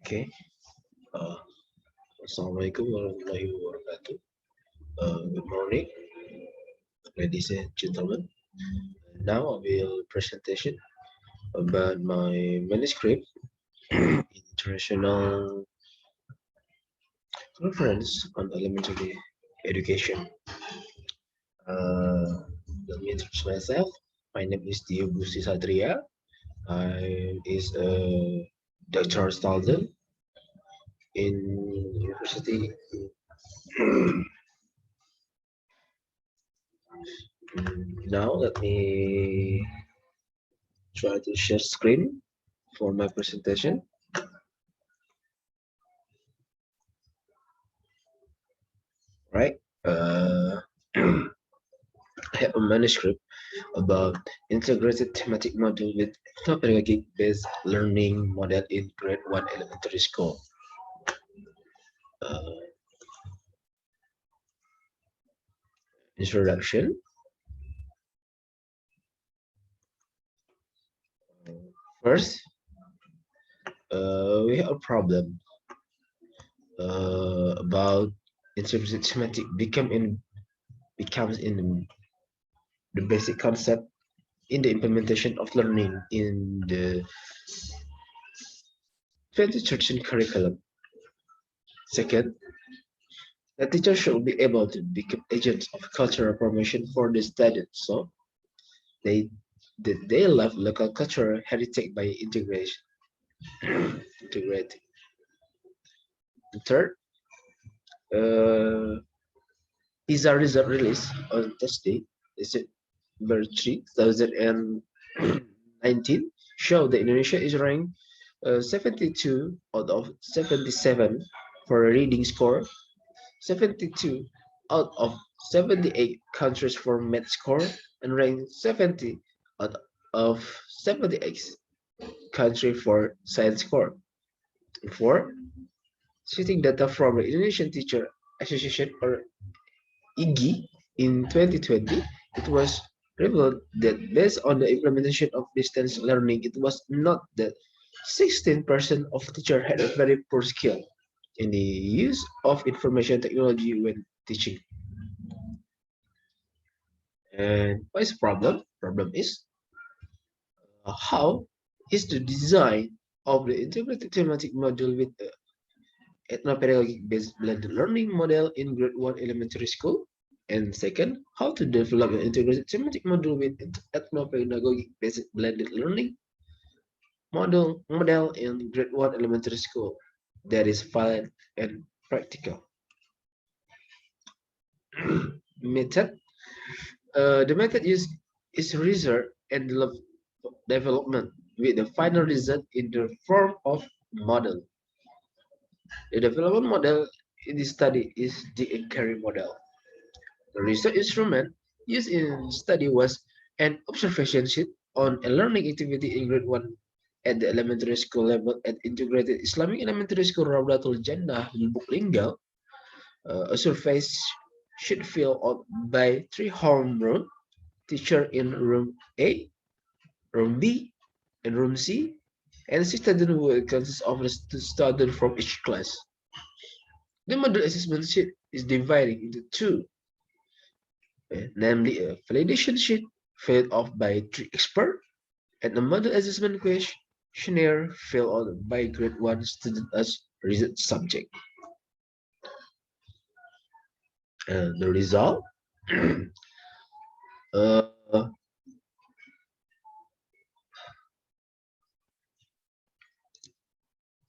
Okay. Uh, Assalamualaikum warahmatullahi wabarakatuh. Good morning, ladies and gentlemen. Now I will presentation about my manuscript international conference on elementary education. Uh, Let me introduce myself. My name is Gusti Satria. I is a doctoral student in university. Now let me try to share screen for my presentation. Right. I have a manuscript about integrated thematic model with ethnopedagogic-based learning model in grade 1 elementary school. Uh, Introduction. First, we have a problem about integrated thematic becomes in the basic concept in the implementation of learning in the 2013 curriculum. Second, the teacher should be able to become agents of cultural promotion for the students, so they love local cultural heritage by integration. Integrating. The third, is a result release on Thursday, is it February 2019, show that Indonesia is ranked 72 out of 77 for a reading score, 72 out of 78 countries for math score, and ranked 70 out of 78 country for science score. Four, citing data from the Indonesian Teacher Association or IGI in 2020, it was revealed that based on the implementation of distance learning, it was not that 16% of teachers had a very poor skill in the use of information technology when teaching. And what is the problem? Problem is how is the design of the integrated thematic module with the ethnopedagogic-based blended learning model in grade 1 elementary school? And second, how to develop an integrated thematic module with ethnopedagogic-based blended learning model in grade 1 elementary school that is valid and practical. Method. The method is research and development with the final result in the form of model. The development model in this study is the inquiry model. The research instrument used in study was an observation sheet on a learning activity in grade 1 at the elementary school level at Integrated Islamic Elementary School Raudatul Jannah Lubuk Linggau. A survey sheet filled out by 3 homeroom teachers in room A, room B, and room C, and 6 students who consists of the students from each class. The model assessment sheet is divided into two, namely a validation sheet filled out by 3 experts and a model assessment questionnaire filled out by grade 1 student as research subject. The result,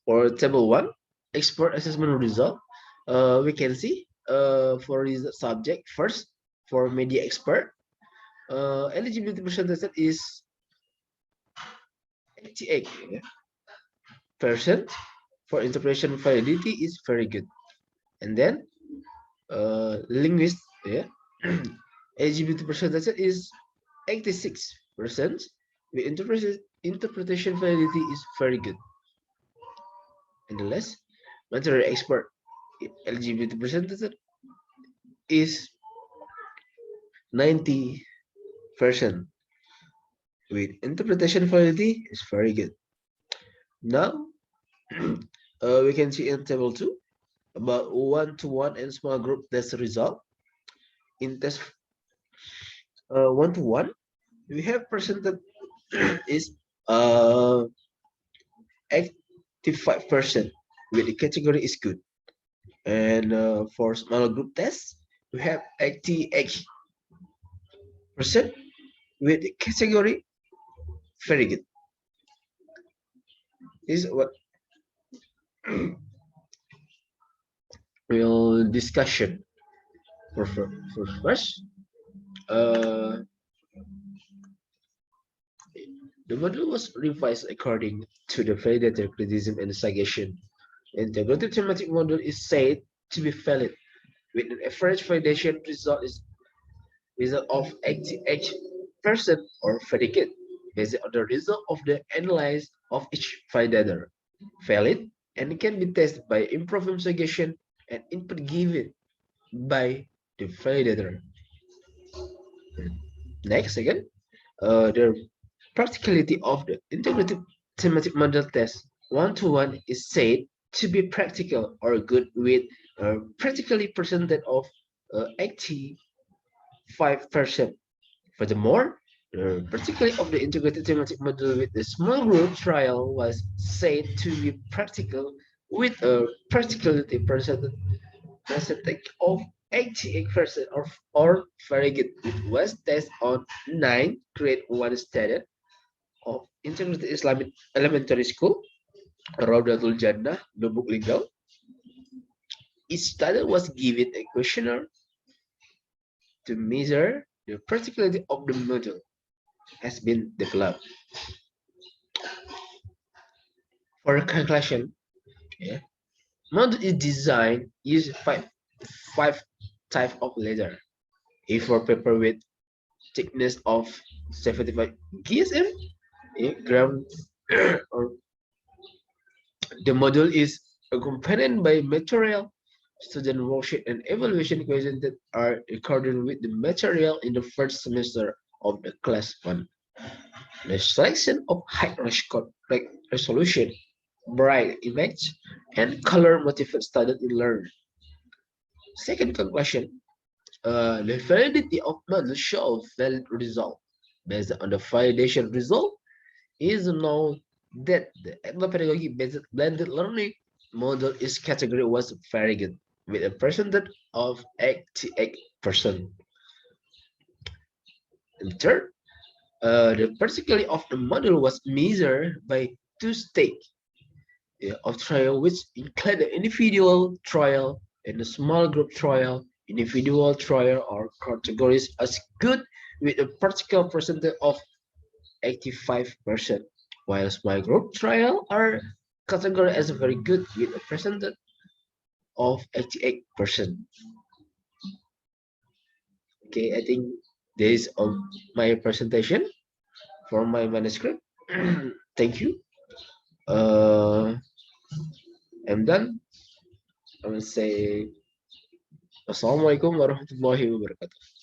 for table 1, expert assessment result, we can see for result subject first, for media expert, eligibility percentage is 88%. For interpretation validity is very good. And then linguist, yeah, eligibility percentage is 86%. The interpretation validity is very good. And the last, material expert eligibility percentage is 90%. With interpretation validity is very good. Now We can see in table 2 about one-to-one and small group test result. In test one-to-one, we have percentage is 85% with the category is good. And for small group test, we have 88% with the category very good. This is what we'll discussion for first. Uh, the model was revised according to the validator criticism and suggestion. Integrative thematic model is said to be valid with an average validation result of 88% or very good based on the result of the analysis of each validator. Valid and can be tested by improving suggestion and input given by the validator. Next, again, the practicality of the integrative thematic model test one-to-one is said to be practical or good with practically percentage of 85%. Furthermore, the particularly of the integrated thematic model with the small group trial was said to be practical with a practicality percentage of 88% or very good. It was tested on 9 grade 1 students of Integrated Islamic Elementary School, Raudatul Jannah, Lubuk Linggau. Each student was given a questionnaire to measure the practicality of the model has been developed. For a calculation, yeah, model is designed use five type of letter. A4 paper with thickness of 75 GSM, gram, or the model is accompanied by material, student worksheet, and evaluation questions that are recorded with the material in the first semester of the class 1. The selection of high resolution, bright image, and color motivated students in learn. Second conclusion, the validity of model show valid result. Based on the validation result, is known that the ethnopedagogic-based blended learning model is category was very good with a percentage of 88%. And third, the particularity of the model was measured by two stages of trial, which include the individual trial and the small group trial. Individual trial or categories as good with a particular percentage of 85%, while small group trial are categorized as very good with a percentage of 88%. Okay, I think this is my presentation for my manuscript. Thank you. I'm done. I will say Assalamualaikum warahmatullahi wabarakatuh.